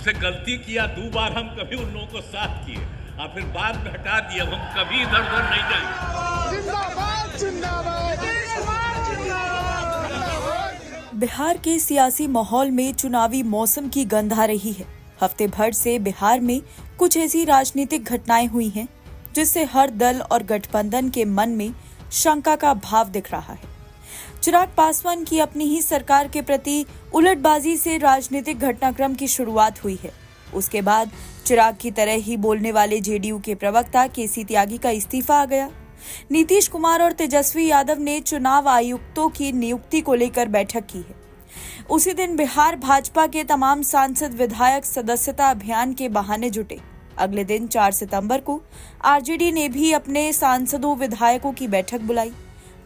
हमसे गलती किया, 2 बार हम कभी उन लोगों को साथ किए और फिर बाद में हटा दिया। हम कभी इधर उधर नहीं जाएंगे। जिंदाबाद जिंदाबाद जिंदाबाद। बिहार के सियासी माहौल में चुनावी मौसम की गंध आ रही है। हफ्ते भर से बिहार में कुछ ऐसी राजनीतिक घटनाएं हुई हैं जिससे हर दल और गठबंधन के मन में शंका का भाव दिख रहा है। चिराग पासवान की अपनी ही सरकार के प्रति उलटबाजी से राजनीतिक घटनाक्रम की शुरुआत हुई है। उसके बाद चिराग की तरह ही बोलने वाले जेडीयू के प्रवक्ता केसी त्यागी का इस्तीफा आ गया। नीतीश कुमार और तेजस्वी यादव ने चुनाव आयुक्तों की नियुक्ति को लेकर बैठक की है। उसी दिन बिहार भाजपा के तमाम सांसद विधायक सदस्यता अभियान के बहाने जुटे। अगले दिन 4 सितंबर को आरजेडी ने भी अपने सांसदों विधायकों की बैठक बुलाई।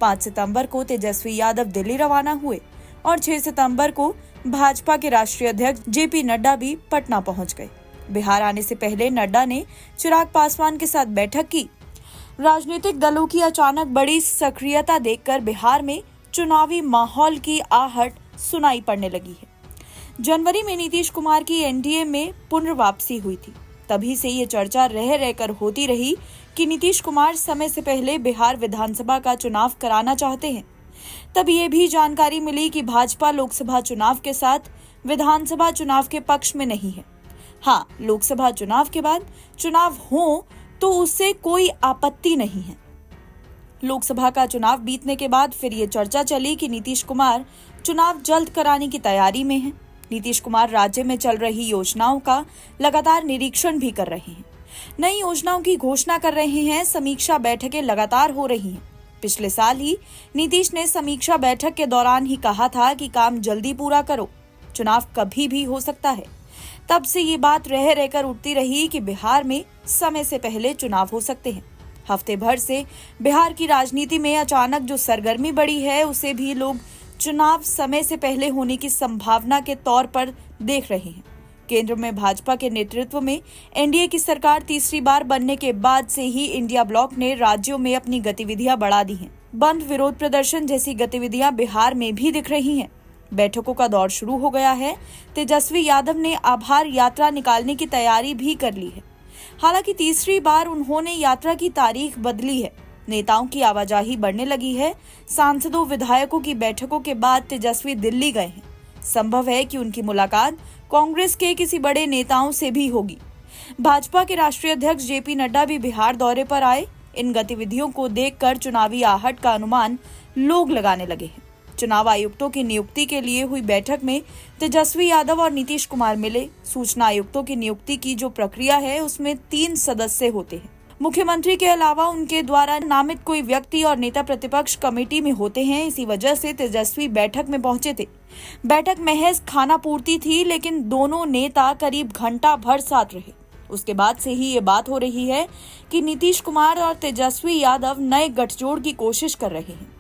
5 सितंबर को तेजस्वी यादव दिल्ली रवाना हुए और 6 सितंबर को भाजपा के राष्ट्रीय अध्यक्ष जेपी नड्डा भी पटना पहुंच गए। बिहार आने से पहले नड्डा ने चिराग पासवान के साथ बैठक की। राजनीतिक दलों की अचानक बड़ी सक्रियता देखकर बिहार में चुनावी माहौल की आहट सुनाई पड़ने लगी है। जनवरी में नीतीश कुमार की एनडीए में पुनर्वापसी हुई थी। तभी से ये चर्चा रह रहकर होती रही कि नीतीश कुमार समय से पहले बिहार विधानसभा का चुनाव कराना चाहते हैं। तब ये भी जानकारी मिली कि भाजपा लोकसभा चुनाव के साथ विधानसभा चुनाव के पक्ष में नहीं है। हाँ, लोकसभा चुनाव के बाद चुनाव हो तो उससे कोई आपत्ति नहीं है। लोकसभा का चुनाव बीतने के बाद फिर ये चर्चा चली कि नीतीश कुमार चुनाव जल्द कराने की तैयारी में हैं। नीतीश कुमार राज्य में चल रही योजनाओं का लगातार निरीक्षण भी कर रहे हैं, नई योजनाओं की घोषणा कर रहे हैं। समीक्षा बैठकें लगातार हो रही हैं। पिछले साल ही नीतीश ने समीक्षा बैठक के दौरान ही कहा था कि काम जल्दी पूरा करो, चुनाव कभी भी हो सकता है। तब से ये बात रह रहकर उठती रही कि बिहार में समय से पहले चुनाव हो सकते हैं। हफ्ते भर से बिहार की राजनीति में अचानक जो सरगर्मी बढ़ी है, उसे भी लोग चुनाव समय से पहले होने की संभावना के तौर पर देख रहे हैं। केंद्र में भाजपा के नेतृत्व में एनडीए की सरकार तीसरी बार बनने के बाद से ही इंडिया ब्लॉक ने राज्यों में अपनी गतिविधियां बढ़ा दी हैं। बंद विरोध प्रदर्शन जैसी गतिविधियां बिहार में भी दिख रही हैं। बैठकों का दौर शुरू हो गया है। तेजस्वी यादव ने आभार यात्रा निकालने की तैयारी भी कर ली है। हालांकि तीसरी बार उन्होंने यात्रा की तारीख बदली है। नेताओं की आवाजाही बढ़ने लगी है। सांसदों विधायकों की बैठकों के बाद तेजस्वी दिल्ली गए हैं। संभव है कि उनकी मुलाकात कांग्रेस के किसी बड़े नेताओं से भी होगी। भाजपा के राष्ट्रीय अध्यक्ष जेपी नड्डा भी बिहार दौरे पर आए। इन गतिविधियों को देखकर चुनावी आहट का अनुमान लोग लगाने लगे हैं। चुनाव आयुक्तों की नियुक्ति के लिए हुई बैठक में तेजस्वी यादव और नीतीश कुमार मिले। सूचना आयुक्तों की नियुक्ति की जो प्रक्रिया है, उसमें 3 सदस्य होते हैं। मुख्यमंत्री के अलावा उनके द्वारा नामित कोई व्यक्ति और नेता प्रतिपक्ष कमेटी में होते हैं। इसी वजह से तेजस्वी बैठक में पहुंचे थे। बैठक महज खाना पूर्ति थी, लेकिन दोनों नेता करीब घंटा भर साथ रहे। उसके बाद से ही ये बात हो रही है कि नीतीश कुमार और तेजस्वी यादव नए गठजोड़ की कोशिश कर रहे हैं।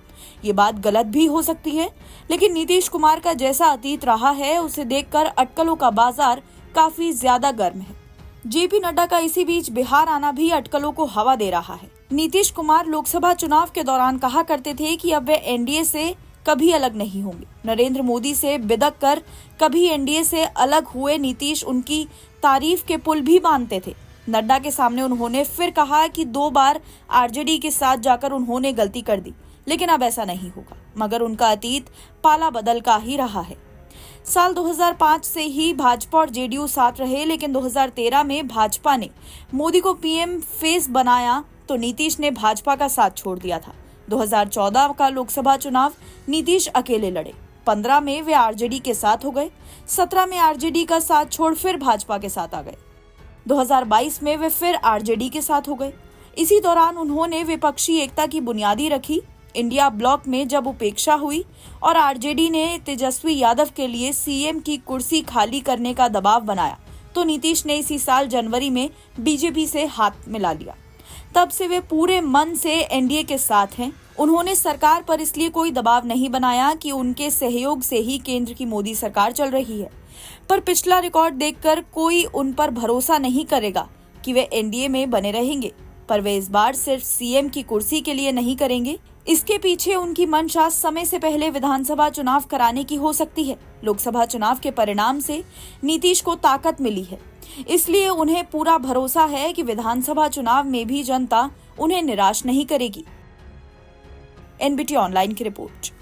ये बात गलत भी हो सकती है, लेकिन नीतीश कुमार का जैसा अतीत रहा है, उसे देखकर अटकलों का बाजार काफी ज्यादा गर्म है। जेपी नड्डा का इसी बीच बिहार आना भी अटकलों को हवा दे रहा है। नीतीश कुमार लोकसभा चुनाव के दौरान कहा करते थे कि अब वे एनडीए से कभी अलग नहीं होंगे। नरेंद्र मोदी से बिदक कर कभी एनडीए से अलग हुए नीतीश उनकी तारीफ के पुल भी बांधते थे। नड्डा के सामने उन्होंने फिर कहा कि 2 बार आरजेडी के साथ जाकर उन्होंने गलती कर दी, लेकिन अब ऐसा नहीं होगा। मगर उनका अतीत पाला बदल का ही रहा है। साल 2005 से ही भाजपा और जेडीयू साथ रहे, लेकिन 2013 में भाजपा ने मोदी को पीएम फेस बनाया तो नीतीश ने भाजपा का साथ छोड़ दिया था। 2014 का लोकसभा चुनाव नीतीश अकेले लड़े। 15 में वे आरजेडी के साथ हो गए। 17 में आरजेडी का साथ छोड़ फिर भाजपा के साथ आ गए। 2022 में वे फिर आरजेडी के साथ हो गए। इसी दौरान उन्होंने विपक्षी एकता की बुनियादी रखी। इंडिया ब्लॉक में जब उपेक्षा हुई और आरजेडी ने तेजस्वी यादव के लिए सीएम की कुर्सी खाली करने का दबाव बनाया, तो नीतीश ने इसी साल जनवरी में बीजेपी से हाथ मिला लिया। तब से वे पूरे मन से एनडीए के साथ हैं। उन्होंने सरकार पर इसलिए कोई दबाव नहीं बनाया कि उनके सहयोग से ही केंद्र की मोदी सरकार चल रही है। पर पिछला रिकॉर्ड देखकर कोई उन पर भरोसा नहीं करेगा कि वे एनडीए में बने रहेंगे। पर वे इस बार सिर्फ सीएम की कुर्सी के लिए नहीं करेंगे। इसके पीछे उनकी मंशा समय से पहले विधानसभा चुनाव कराने की हो सकती है। लोकसभा चुनाव के परिणाम से नीतीश को ताकत मिली है, इसलिए उन्हें पूरा भरोसा है कि विधानसभा चुनाव में भी जनता उन्हें निराश नहीं करेगी। एनबीटी ऑनलाइन की रिपोर्ट।